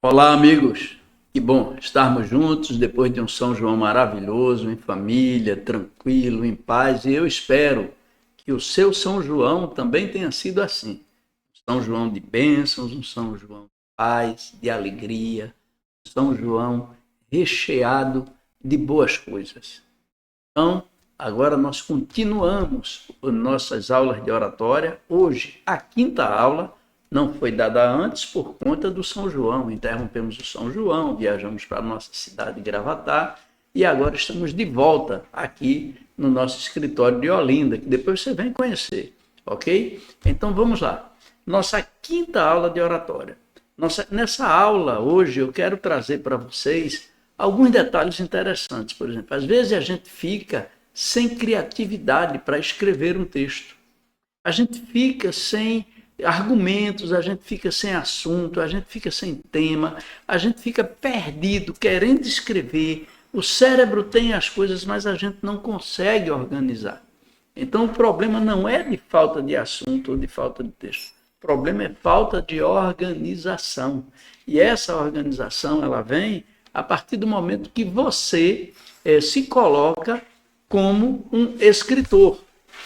Olá, amigos. Que bom estarmos juntos depois de um São João maravilhoso, em família, tranquilo, em paz. E eu espero que o seu São João também tenha sido assim. Um São João de bênçãos, um São João de paz, de alegria, um São João recheado de boas coisas. Então, agora nós continuamos as nossas aulas de oratória. Hoje, a quinta aula não foi dada antes por conta do São João. Interrompemos o São João, viajamos para a nossa cidade de Gravatá e agora estamos de volta aqui no nosso escritório de Olinda, que depois você vem conhecer, ok? Então vamos lá. Nossa quinta aula de oratória. Nessa aula, hoje, eu quero trazer para vocês alguns detalhes interessantes. Por exemplo, às vezes a gente fica sem criatividade para escrever um texto. A gente fica sem argumentos, a gente fica sem assunto, a gente fica sem tema, a gente fica perdido, querendo escrever. O cérebro tem as coisas, mas a gente não consegue organizar. Então, o problema não é de falta de assunto ou de falta de texto. O problema é falta de organização. E essa organização, ela vem a partir do momento que você se coloca como um escritor.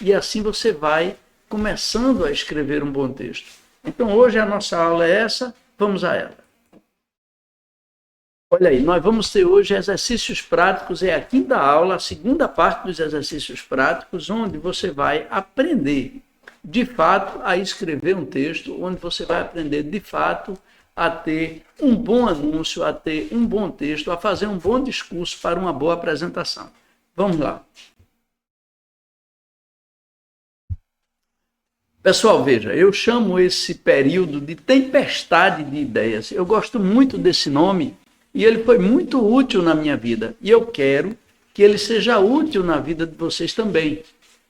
E assim você vai começando a escrever um bom texto. Então, hoje a nossa aula é essa, vamos a ela. Olha aí, nós vamos ter hoje exercícios práticos, é a quinta aula, a segunda parte dos exercícios práticos, onde você vai aprender, de fato, a escrever um texto, onde você vai aprender, de fato, a ter um bom anúncio, a ter um bom texto, a fazer um bom discurso para uma boa apresentação. Vamos lá. Pessoal, veja, eu chamo esse período de tempestade de ideias. Eu gosto muito desse nome e ele foi muito útil na minha vida. E eu quero que ele seja útil na vida de vocês também,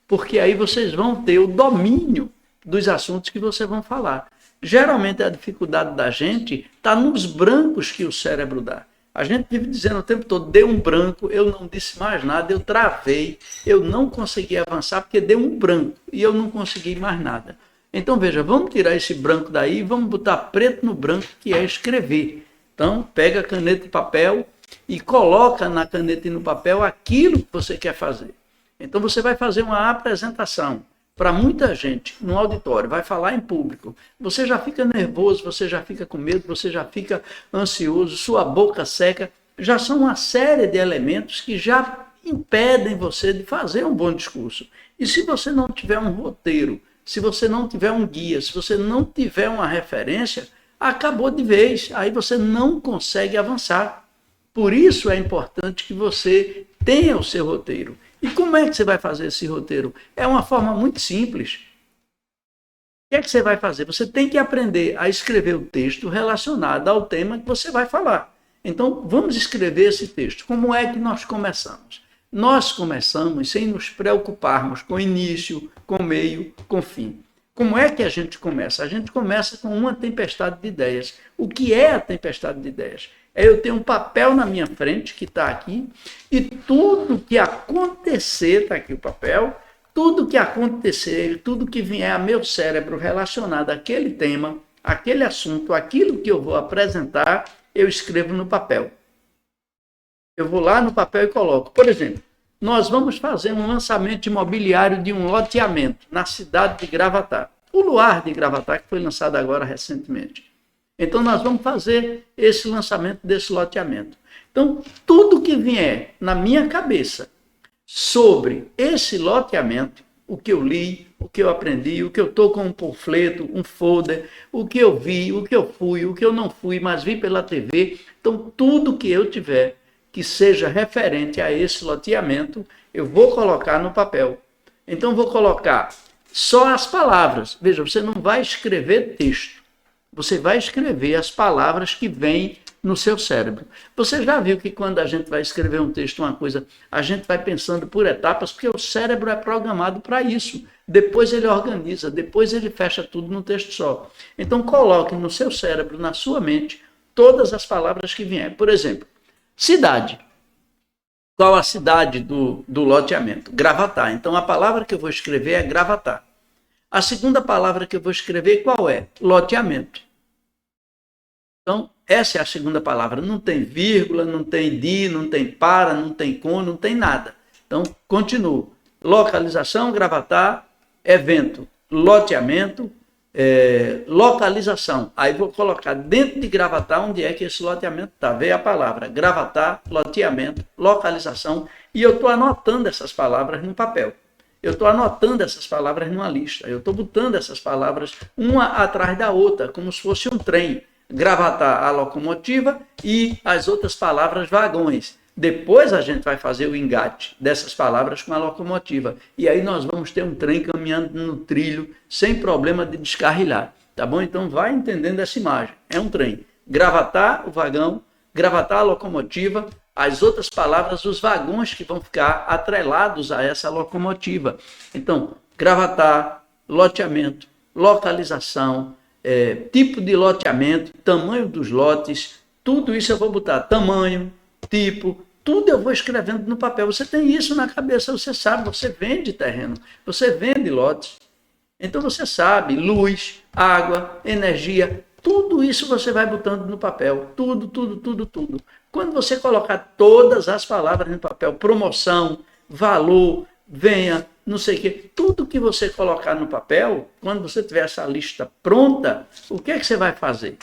porque aí vocês vão ter o domínio dos assuntos que vocês vão falar. Geralmente a dificuldade da gente está nos brancos que o cérebro dá. A gente vive dizendo o tempo todo, deu um branco, eu não disse mais nada, eu travei, eu não consegui avançar porque deu um branco e eu não consegui mais nada. Então, veja, vamos tirar esse branco daí e vamos botar preto no branco, que é escrever. Então, pega a caneta e papel e coloca na caneta e no papel aquilo que você quer fazer. Então, você vai fazer uma apresentação para muita gente no auditório, vai falar em público, você já fica nervoso, você já fica com medo, você já fica ansioso, sua boca seca, já são uma série de elementos que já impedem você de fazer um bom discurso. E se você não tiver um roteiro, se você não tiver um guia, se você não tiver uma referência, acabou de vez, aí você não consegue avançar. Por isso é importante que você tenha o seu roteiro. E como é que você vai fazer esse roteiro? É uma forma muito simples. O que é que você vai fazer? Você tem que aprender a escrever o texto relacionado ao tema que você vai falar. Então, vamos escrever esse texto. Como é que nós começamos? Nós começamos sem nos preocuparmos com início, com meio, com fim. Como é que a gente começa? A gente começa com uma tempestade de ideias. O que é a tempestade de ideias? É eu ter um papel na minha frente, que está aqui, e tudo que acontecer, está aqui o papel, tudo que acontecer, tudo que vier a meu cérebro relacionado àquele tema, aquele assunto, aquilo que eu vou apresentar, eu escrevo no papel. Eu vou lá no papel e coloco. Por exemplo, nós vamos fazer um lançamento imobiliário de um loteamento na cidade de Gravatá. O Luar de Gravatá, que foi lançado agora recentemente. Então, nós vamos fazer esse lançamento desse loteamento. Então, tudo que vier na minha cabeça sobre esse loteamento, o que eu li, o que eu aprendi, o que eu estou com um panfleto, um folder, o que eu vi, o que eu fui, o que eu não fui, mas vi pela TV. Então, tudo que eu tiver que seja referente a esse loteamento, eu vou colocar no papel. Então, vou colocar só as palavras. Veja, você não vai escrever texto. Você vai escrever as palavras que vêm no seu cérebro. Você já viu que quando a gente vai escrever um texto, uma coisa, a gente vai pensando por etapas, porque o cérebro é programado para isso. Depois ele organiza, depois ele fecha tudo num texto só. Então, coloque no seu cérebro, na sua mente, todas as palavras que vierem. Por exemplo, cidade. Qual a cidade do loteamento? Gravatá. Então, a palavra que eu vou escrever é Gravatá. A segunda palavra que eu vou escrever qual é? Loteamento. Então, essa é a segunda palavra. Não tem vírgula, não tem de, não tem para, não tem com, não tem nada. Então, continuo. Localização, Gravatar, evento, loteamento, localização. Aí vou colocar dentro de Gravatar onde é que esse loteamento está. Veio a palavra Gravatar, loteamento, localização, e eu estou anotando essas palavras no papel. Eu estou anotando essas palavras numa lista. Eu estou botando essas palavras uma atrás da outra, como se fosse um trem. Gravatar, a locomotiva, e as outras palavras, vagões. Depois a gente vai fazer o engate dessas palavras com a locomotiva. E aí nós vamos ter um trem caminhando no trilho, sem problema de descarrilar. Tá bom? Então vai entendendo essa imagem. É um trem. Gravatar, o vagão. Gravatar, a locomotiva. As outras palavras, os vagões que vão ficar atrelados a essa locomotiva. Então, Gravatar, loteamento, localização, tipo de loteamento, tamanho dos lotes, tudo isso eu vou botar, tamanho, tipo, tudo eu vou escrevendo no papel. Você tem isso na cabeça, você sabe, você vende terreno, você vende lotes. Então você sabe, luz, água, energia, tudo isso você vai botando no papel, tudo, tudo, tudo, tudo. Quando você colocar todas as palavras no papel, promoção, valor, venha, não sei o quê, tudo que você colocar no papel, quando você tiver essa lista pronta, o que é que você vai fazer?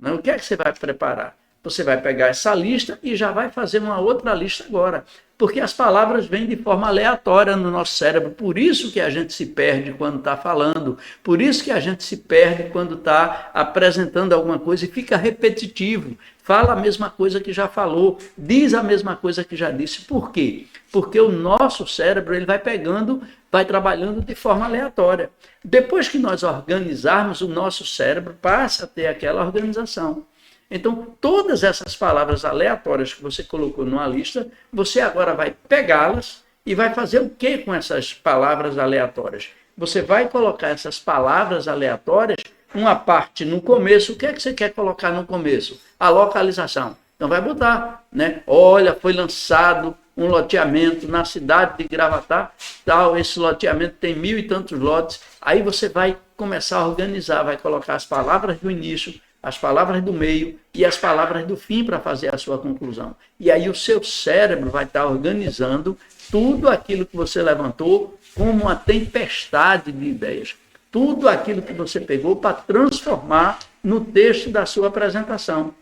O que é que você vai preparar? Você vai pegar essa lista e já vai fazer uma outra lista agora. Porque as palavras vêm de forma aleatória no nosso cérebro. Por isso que a gente se perde quando está falando. Por isso que a gente se perde quando está apresentando alguma coisa e fica repetitivo. Fala a mesma coisa que já falou, diz a mesma coisa que já disse. Por quê? Porque o nosso cérebro ele vai pegando, vai trabalhando de forma aleatória. Depois que nós organizarmos, o nosso cérebro passa a ter aquela organização. Então, todas essas palavras aleatórias que você colocou numa lista, você agora vai pegá-las e vai fazer o que com essas palavras aleatórias? Você vai colocar essas palavras aleatórias, uma parte no começo. O que é que você quer colocar no começo? A localização. Então, vai botar, né? Olha, foi lançado um loteamento na cidade de Gravatar, tal, esse loteamento tem 1.000 e tantos lotes. Aí você vai começar a organizar, vai colocar as palavras do início, as palavras do meio e as palavras do fim para fazer a sua conclusão. E aí o seu cérebro vai estar organizando tudo aquilo que você levantou como uma tempestade de ideias. Tudo aquilo que você pegou para transformar no texto da sua apresentação.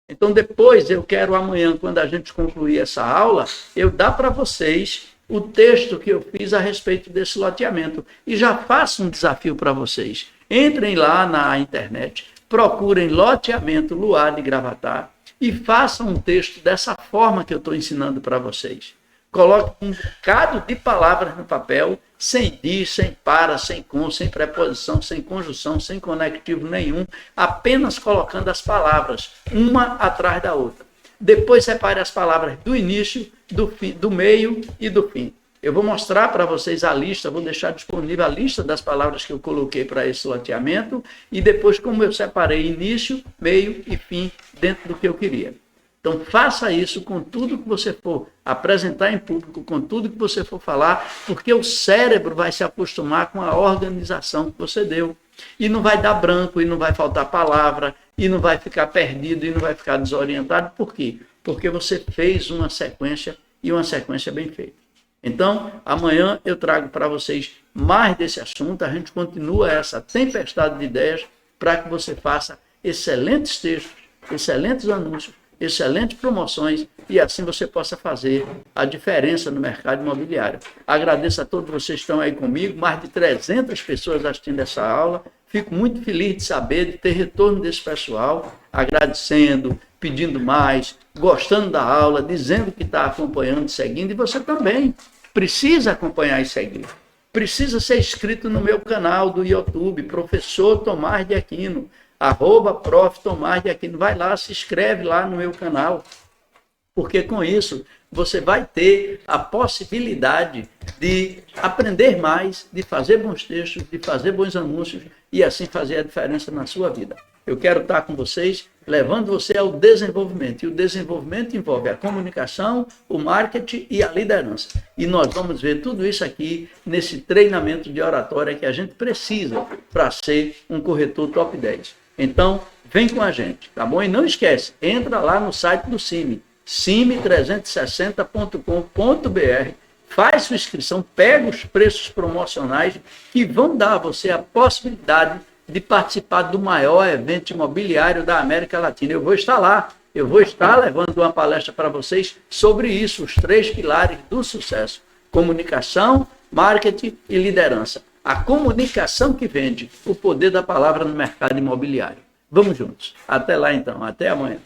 Então depois eu quero amanhã, quando a gente concluir essa aula, eu dar para vocês o texto que eu fiz a respeito desse loteamento. E já faço um desafio para vocês. Entrem lá na internet, procurem loteamento Luar de Gravatar e façam um texto dessa forma que eu estou ensinando para vocês. Coloque um bocado de palavras no papel, sem de, sem para, sem com, sem preposição, sem conjunção, sem conectivo nenhum, apenas colocando as palavras, uma atrás da outra. Depois separe as palavras do início, do fim, do meio e do fim. Eu vou mostrar para vocês a lista, vou deixar disponível a lista das palavras que eu coloquei para esse loteamento e depois como eu separei início, meio e fim dentro do que eu queria. Então faça isso com tudo que você for apresentar em público, com tudo que você for falar, porque o cérebro vai se acostumar com a organização que você deu. E não vai dar branco, e não vai faltar palavra, e não vai ficar perdido, e não vai ficar desorientado. Por quê? Porque você fez uma sequência e uma sequência bem feita. Então, amanhã eu trago para vocês mais desse assunto, a gente continua essa tempestade de ideias para que você faça excelentes textos, excelentes anúncios, excelentes promoções e assim você possa fazer a diferença no mercado imobiliário. Agradeço a todos vocês que estão aí comigo, mais de 300 pessoas assistindo essa aula. Fico muito feliz de saber, de ter retorno desse pessoal, agradecendo, pedindo mais, gostando da aula, dizendo que está acompanhando, seguindo, e você também precisa acompanhar e seguir. Precisa ser inscrito no meu canal do YouTube, Professor Tomás de Aquino, @Prof. Tomás de Aquino. Vai lá, se inscreve lá no meu canal, porque com isso você vai ter a possibilidade de aprender mais, de fazer bons textos, de fazer bons anúncios e assim fazer a diferença na sua vida. Eu quero estar com vocês, levando você ao desenvolvimento. E o desenvolvimento envolve a comunicação, o marketing e a liderança. E nós vamos ver tudo isso aqui nesse treinamento de oratória que a gente precisa para ser um corretor top 10. Então, vem com a gente, tá bom? E não esquece, entra lá no site do CIMI, cime360.com.br, faz sua inscrição, pega os preços promocionais que vão dar a você a possibilidade de participar do maior evento imobiliário da América Latina. Eu vou estar lá, eu vou estar levando uma palestra para vocês sobre isso, os 3 pilares do sucesso: comunicação, marketing e liderança. A comunicação que vende, o poder da palavra no mercado imobiliário. Vamos juntos. Até lá então, até amanhã.